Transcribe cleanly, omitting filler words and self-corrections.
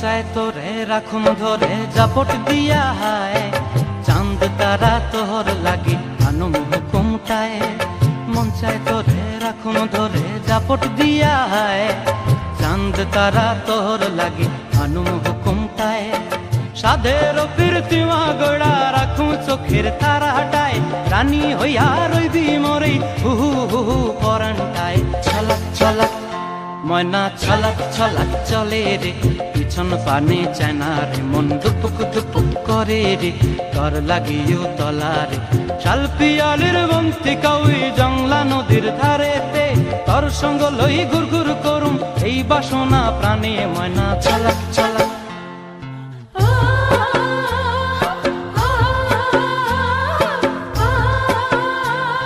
চায় তোরে রাখুন ধরে জাপট দিয়া হায়, চাঁদ তারা তোর লাগি আনুম হুকুমটায়। মন চায় তোরে রাখুন ধরে জাপট দিয়া হায়, চাঁদ তারা তোর লাগি আনুম হুকুমটায়। সাধের প্রীতিমা গোড়া রাখুন চোখের তারা হটায়, রানী হইয়া রইবি মরে হু হু হু হু পরানটায়। ছলাক ছলাক ময়না ছলাক ছলাক চলে রে, পিছন পানে চায়না রে, মন দুপুক দুপুক করে রে, তর লাগিও তলারে। শাল পিয়ালির বন্তি কাউই জংলা নদীর ধারেতে, তর সঙ্গ লই ঘুর ঘুর করুম এই বাসনা প্রাণে। ময়না ছলাক ছলাক